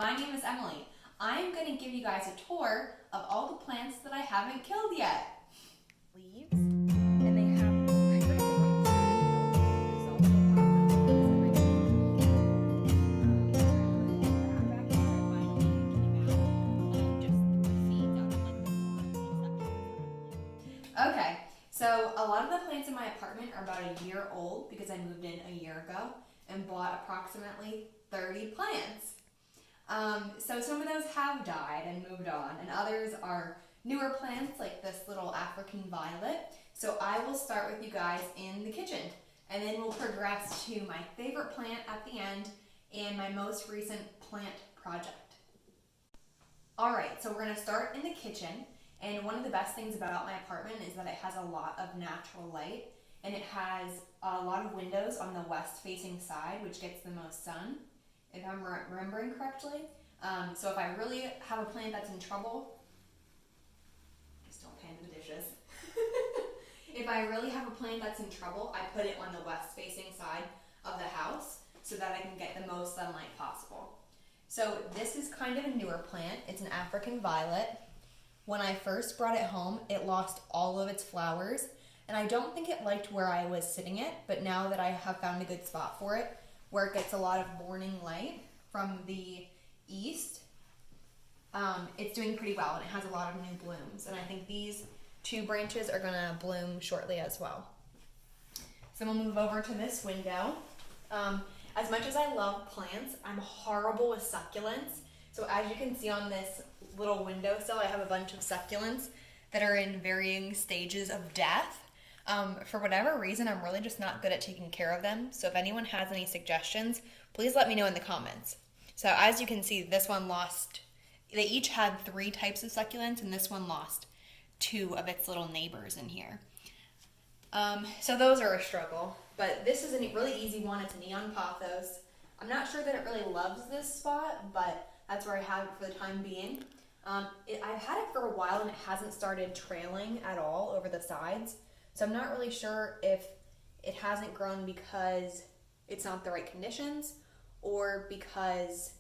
my name is Emily. I'm going to give you guys a tour of all the plants that I haven't killed yet. Leaves, and they have Okay, so a lot of the plants in my apartment are about a year old because I moved in a year ago and bought approximately 30 plants. So some of those have died and moved on, and others are newer plants like this little African violet. So I will start with you guys in the kitchen, and then we'll progress to my favorite plant at the end and my most recent plant project. Alright, so we're going to start in the kitchen, and one of the best things about my apartment is that it has a lot of natural light, and it has a lot of windows on the west facing side, which gets the most sun, if I'm remembering correctly. So if I really have a plant that's in trouble, just don't pan the dishes. If I really have a plant that's in trouble, I put it on the west facing side of the house so that I can get the most sunlight possible. So this is kind of a newer plant. It's an African violet. When I first brought it home, it lost all of its flowers, and I don't think it liked where I was sitting it, but now that I have found a good spot for it, where it gets a lot of morning light from the east, it's doing pretty well, and it has a lot of new blooms, and I think these two branches are going to bloom shortly as well. So we'll move over to this window. As much as I love plants, I'm horrible with succulents. So as you can see on this little windowsill, I have a bunch of succulents that are in varying stages of death. For whatever reason, I'm really just not good at taking care of them. So if anyone has any suggestions, please let me know in the comments. So as you can see, this one lost, they each had 3 types of succulents, and this one lost 2 of its little neighbors in here. So those are a struggle, but this is a really easy one. It's neon pothos. I'm not sure that it really loves this spot, but that's where I have it for the time being. I've had it for a while, and it hasn't started trailing at all over the sides. So I'm not really sure if it hasn't grown because it's not the right conditions or because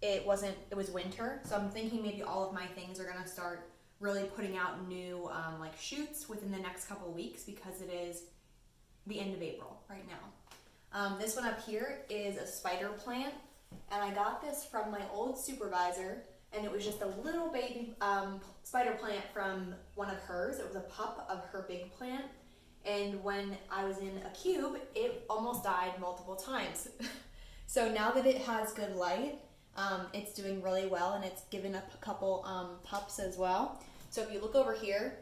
it was winter. So I'm thinking maybe all of my things are gonna start really putting out new like shoots within the next couple of weeks because it is the end of April right now. This one up here is a spider plant, and I got this from my old supervisor, and it was just a little baby spider plant from one of hers. It was a pup of her big plant, and when I was in a cube, it almost died multiple times. So now that it has good light, it's doing really well, and it's given up a couple pups as well. So if you look over here,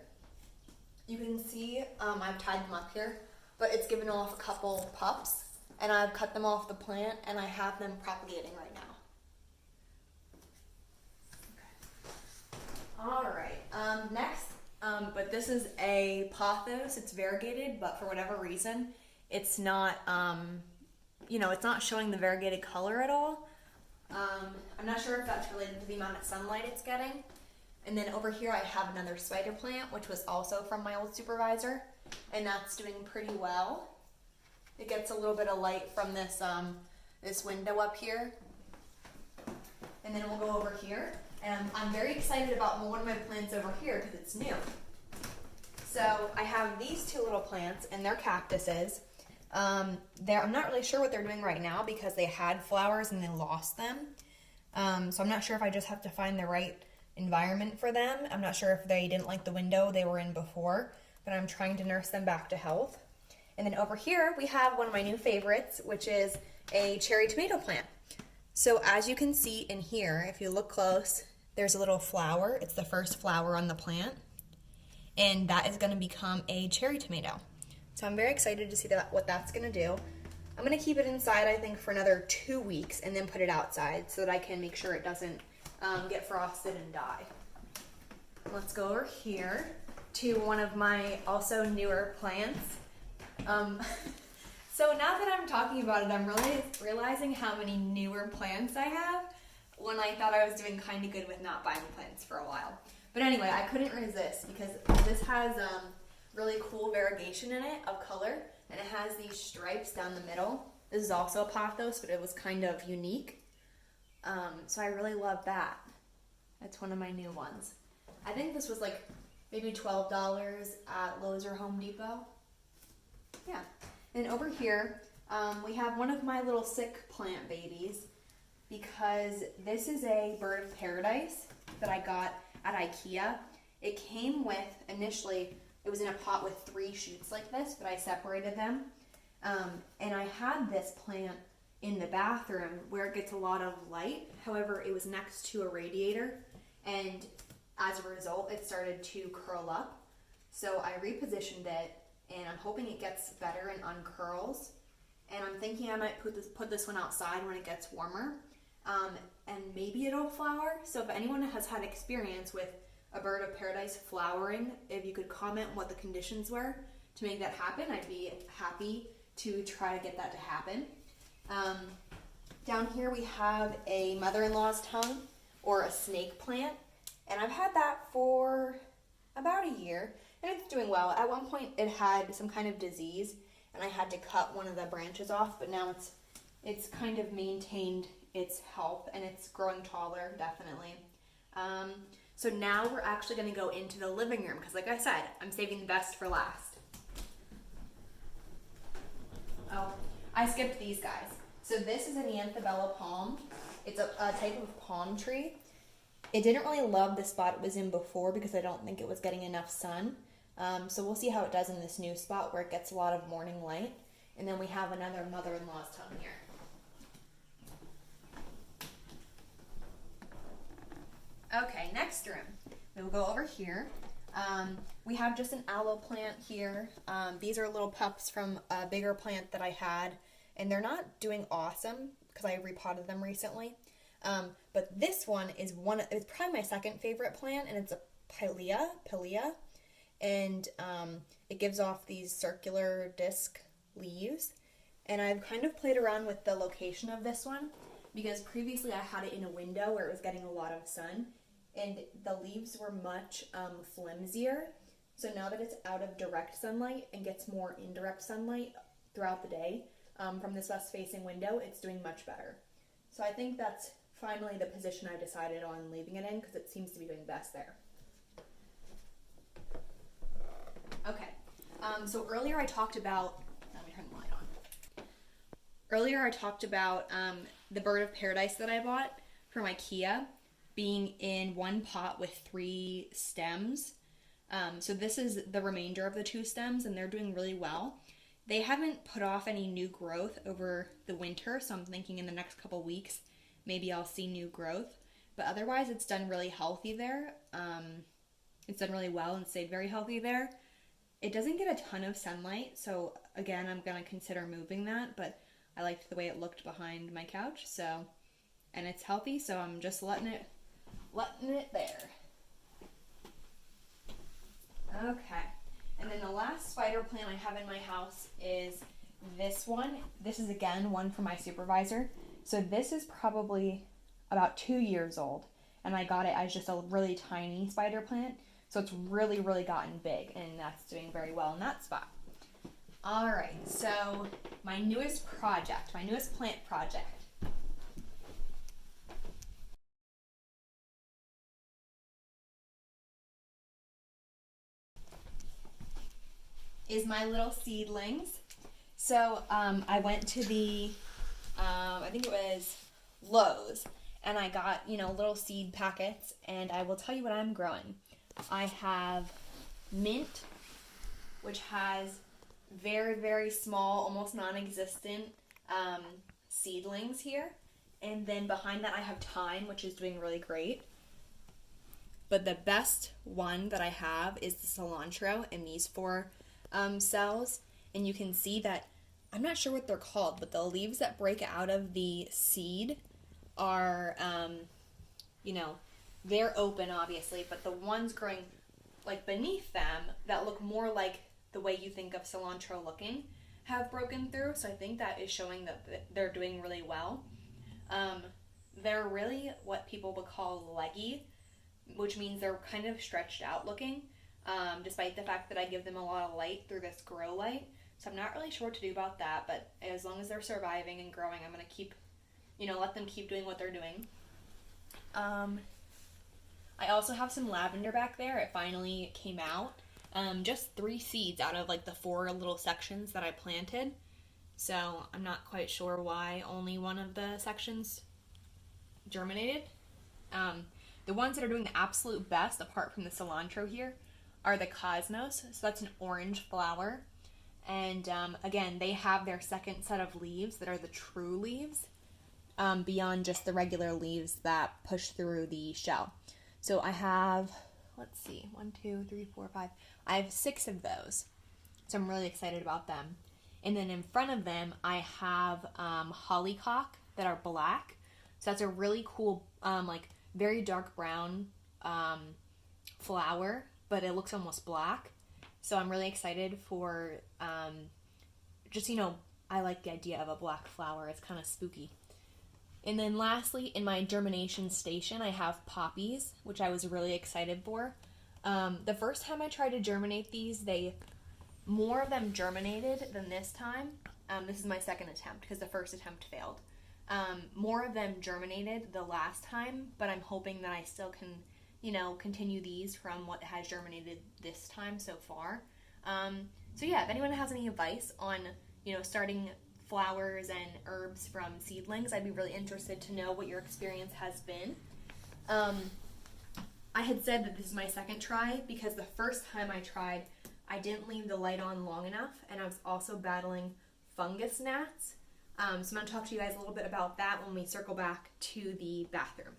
you can see I've tied them up here, but it's given off a couple pups, and I've cut them off the plant, and I have them propagating right now. Alright, next, but this is a pothos. It's variegated, but for whatever reason, it's not, it's not showing the variegated color at all. I'm not sure if that's related to the amount of sunlight it's getting. And then over here I have another spider plant, which was also from my old supervisor, and that's doing pretty well. It gets a little bit of light from this, this window up here. And then we'll go over here. And I'm very excited about one of my plants over here because it's new. So I have these 2 little plants, and they're cactuses. I'm not really sure what they're doing right now because they had flowers and they lost them. So I'm not sure if I just have to find the right environment for them. I'm not sure if they didn't like the window they were in before, but I'm trying to nurse them back to health. And then over here we have one of my new favorites, which is a cherry tomato plant. So as you can see in here, if you look close, there's a little flower. It's the first flower on the plant, and that is going to become a cherry tomato. So I'm very excited to see what that's going to do. I'm going to keep it inside, I think, for another 2 weeks and then put it outside so that I can make sure it doesn't get frosted and die. Let's go over here to one of my also newer plants. So now that I'm talking about it, I'm really realizing how many newer plants I have when I thought I was doing kind of good with not buying plants for a while. But anyway, I couldn't resist because this has really cool variegation in it of color, and it has these stripes down the middle. This is also a pothos, but it was kind of unique. So I really love that. That's one of my new ones. I think this was like maybe $12 at Lowe's or Home Depot. Yeah. And over here, we have one of my little sick plant babies because this is a bird of paradise that I got at IKEA. It came with, initially, it was in a pot with 3 shoots like this, but I separated them. And I had this plant in the bathroom where it gets a lot of light. However, it was next to a radiator, and as a result, it started to curl up. So I repositioned it, and I'm hoping it gets better and uncurls. And I'm thinking I might put this one outside when it gets warmer, and maybe it'll flower. So if anyone has had experience with a bird of paradise flowering, if you could comment what the conditions were to make that happen, I'd be happy to try to get that to happen. Down here we have a mother-in-law's tongue, or a snake plant, and I've had that for about a year, and it's doing well. At one point it had some kind of disease, and I had to cut one of the branches off, but now it's kind of maintained its health, and it's growing taller, definitely. So now we're actually going to go into the living room, because like I said, I'm saving the best for last. Oh, I skipped these guys. So this is an Anthabella palm. It's a type of palm tree. It didn't really love the spot it was in before because I don't think it was getting enough sun. So we'll see how it does in this new spot where it gets a lot of morning light. And then we have another mother-in-law's tongue here. Okay, next room. We'll go over here. We have just an aloe plant here. These are little pups from a bigger plant that I had, and they're not doing awesome because I repotted them recently. But this one is it's probably my second favorite plant, and it's a pilea, and it gives off these circular disc leaves. And I've kind of played around with the location of this one because previously I had it in a window where it was getting a lot of sun, and the leaves were much flimsier. So now that it's out of direct sunlight and gets more indirect sunlight throughout the day from this west-facing window, it's doing much better. So I think that's finally the position I decided on leaving it in because it seems to be doing best there. Okay, so earlier I talked about, let me turn the light on. Earlier I talked about the bird of paradise that I bought from IKEA being in one pot with 3 stems. So this is the remainder of the 2 stems, and they're doing really well. They haven't put off any new growth over the winter, so I'm thinking in the next couple weeks maybe I'll see new growth. But otherwise it's done really healthy there. It's done really well and stayed very healthy there. It doesn't get a ton of sunlight, so again I'm going to consider moving that, but I liked the way it looked behind my couch, so, and it's healthy, so I'm just letting it there. Okay, and then the last spider plant I have in my house is this one. This is again one from my supervisor. So this is probably about 2 years old, and I got it as just a really tiny spider plant. So it's really, really gotten big, and that's doing very well in that spot. All right, so my newest plant project. Is my little seedlings. So I went to the, I think it was Lowe's, and I got, little seed packets, and I will tell you what I'm growing. I have mint, which has very, very small, almost non-existent seedlings here. And then behind that I have thyme, which is doing really great. But the best one that I have is the cilantro in these 4 cells. And you can see that, I'm not sure what they're called, but the leaves that break out of the seed are, they're open obviously, but the ones growing like beneath them that look more like the way you think of cilantro looking have broken through. So I think that is showing that they're doing really well. They're really what people would call leggy, which means they're kind of stretched out looking, despite the fact that I give them a lot of light through this grow light. So I'm not really sure what to do about that, but as long as they're surviving and growing, I'm going to keep, let them keep doing what they're doing. I also have some lavender back there. It finally came out. Just 3 seeds out of like the 4 little sections that I planted. So I'm not quite sure why only one of the sections germinated. The ones that are doing the absolute best, apart from the cilantro here, are the cosmos. So that's an orange flower. And again, they have their second set of leaves that are the true leaves, beyond just the regular leaves that push through the shell. So I have, let's see, 1, 2, 3, 4, 5. I have 6 of those. So I'm really excited about them. And then in front of them, I have hollyhock that are black. So that's a really cool, like very dark brown flower, but it looks almost black. So I'm really excited for just, I like the idea of a black flower. It's kind of spooky. And then lastly, in my germination station, I have poppies, which I was really excited for. The first time I tried to germinate these, more of them germinated than this time. This is my second attempt because the first attempt failed. More of them germinated the last time, but I'm hoping that I still can, continue these from what has germinated this time so far. So yeah, if anyone has any advice on, starting flowers and herbs from seedlings, I'd be really interested to know what your experience has been. I had said that this is my second try because the first time I tried, I didn't leave the light on long enough, and I was also battling fungus gnats. So I'm going to talk to you guys a little bit about that when we circle back to the bathroom.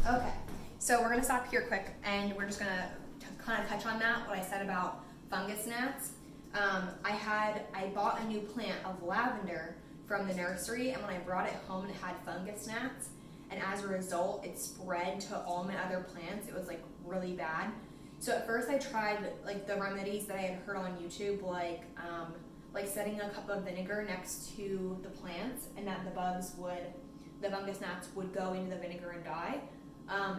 Okay, so we're going to stop here quick, and we're just going to kind of touch on that, what I said about fungus gnats. I bought a new plant of lavender from the nursery, and when I brought it home, it had fungus gnats, and as a result, it spread to all my other plants. It was like really bad. So at first I tried like the remedies that I had heard on YouTube, like setting a cup of vinegar next to the plants, and that the fungus gnats would go into the vinegar and die.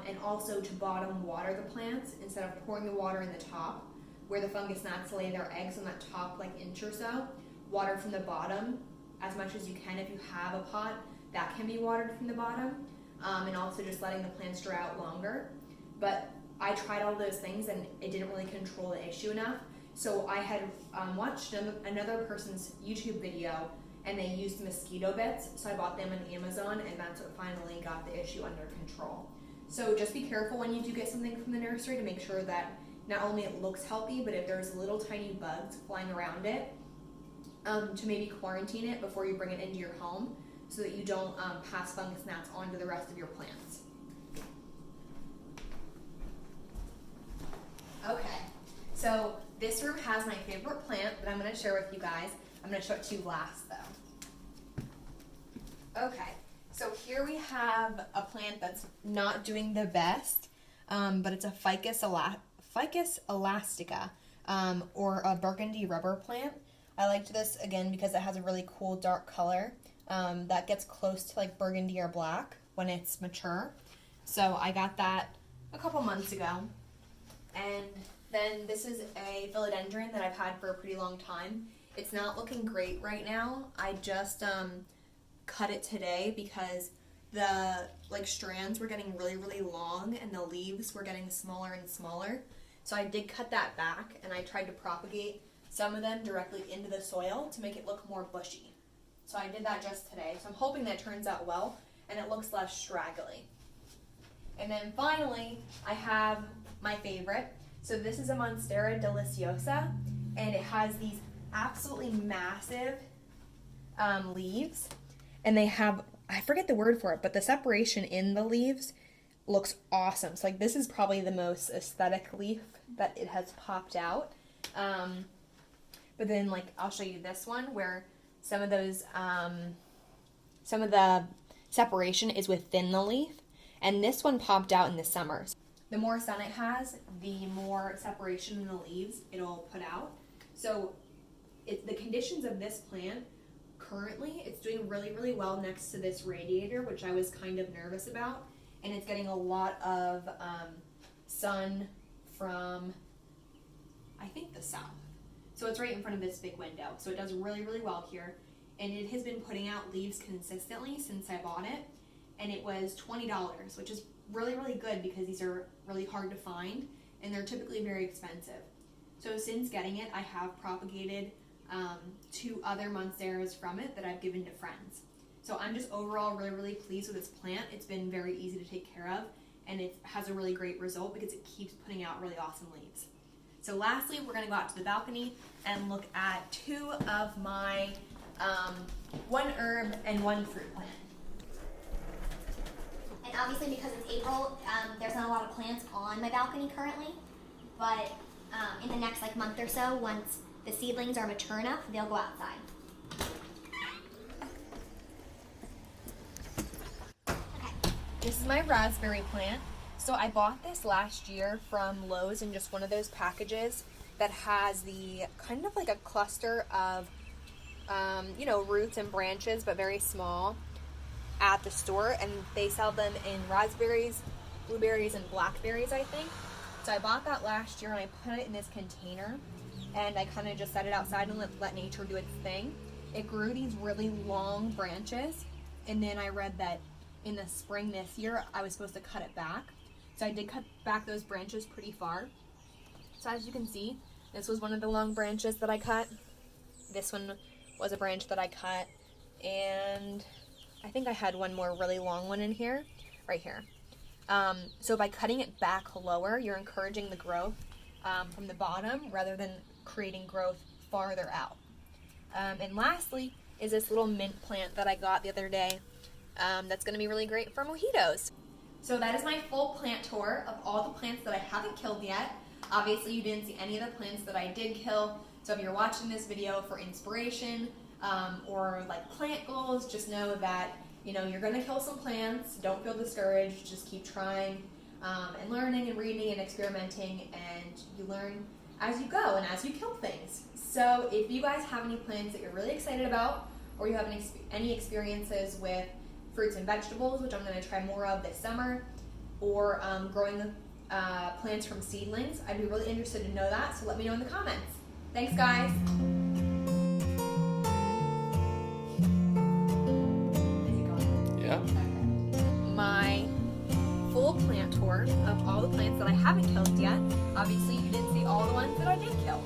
And also to bottom water the plants instead of pouring the water in the top, where the fungus gnats lay their eggs on that top like inch or so. Water from the bottom as much as you can. If you have a pot, that can be watered from the bottom, and also just letting the plants dry out longer. But I tried all those things and it didn't really control the issue enough. So I had watched another person's YouTube video, and they used mosquito bits. So I bought them on Amazon, and that's what finally got the issue under control. So just be careful when you do get something from the nursery to make sure that not only it looks healthy, but if there's little tiny bugs flying around it, to maybe quarantine it before you bring it into your home so that you don't pass fungus gnats on to the rest of your plants. Okay, so this room has my favorite plant that I'm going to share with you guys. I'm going to show it to you last though. Okay, so here we have a plant that's not doing the best, but it's a Ficus elastica, or a burgundy rubber plant. I liked this again because it has a really cool dark color that gets close to like burgundy or black when it's mature. So I got that a couple months ago. And then this is a philodendrun that I've had for a pretty long time. It's not looking great right now. I just cut it today because the strands were getting really, really long and the leaves were getting smaller and smaller. So I did cut that back, and I tried to propagate some of them directly into the soil to make it look more bushy. So I did that just today. So I'm hoping that turns out well and it looks less straggly. And then finally, I have my favorite. So this is a monstera deliciosa, and it has these absolutely massive leaves, and they have, I forget the word for it, but the separation in the leaves looks awesome. So this is probably the most aesthetic leaf that it has popped out. But then I'll show you this one where some of those, some of the separation is within the leaf, and this one popped out in the summer. The more sun it has, the more separation in the leaves it'll put out. So the conditions of this plant currently, it's doing really, really well next to this radiator, which I was kind of nervous about. And it's getting a lot of sun from, I I think the south. So it's right in front of this big window. So it does really, really well here. And it has been putting out leaves consistently since I bought it. And it was $20, which is really, really good because these are really hard to find and they're typically very expensive. So since getting it, I have propagated 2 other monsteras from it that I've given to friends. So I'm just overall really, really pleased with this plant. It's been very easy to take care of and it has a really great result because it keeps putting out really awesome leaves. So lastly, we're gonna go out to the balcony and look at 2 of my 1 herb and 1 fruit plant. And obviously because it's April, there's not a lot of plants on my balcony currently, but in the next month or so, once the seedlings are mature enough, they'll go outside. Okay. This is my raspberry plant. So I bought this last year from Lowe's in just one of those packages that has the kind of like a cluster of, roots and branches, but very small at the store. And they sell them in raspberries, blueberries, and blackberries, I think. So I bought that last year and I put it in this container and I kind of just set it outside and let nature do its thing. It grew these really long branches and then I read that in the spring this year I was supposed to cut it back. So I did cut back those branches pretty far. So as you can see, this was one of the long branches that I cut. This one was a branch that I cut. And I think I had one more really long one in here, right here. So by cutting it back lower, you're encouraging the growth from the bottom rather than creating growth farther out. And lastly is this little mint plant that I got the other day that's going to be really great for mojitos. So that is my full plant tour of all the plants that I haven't killed yet. Obviously you didn't see any of the plants that I did kill, so if you're watching this video for inspiration or plant goals, just know that you're going to kill some plants. Don't feel discouraged, just keep trying and learning and reading and experimenting, and you learn as you go and as you kill things. So if you guys have any plants that you're really excited about, or you have any experiences with fruits and vegetables, which I'm going to try more of this summer, or growing plants from seedlings, I'd be really interested to know that, so let me know in the comments. Thanks guys! Yeah. My full plant tour of all the plants that I haven't killed yet. Obviously you didn't see all the ones that I did kill.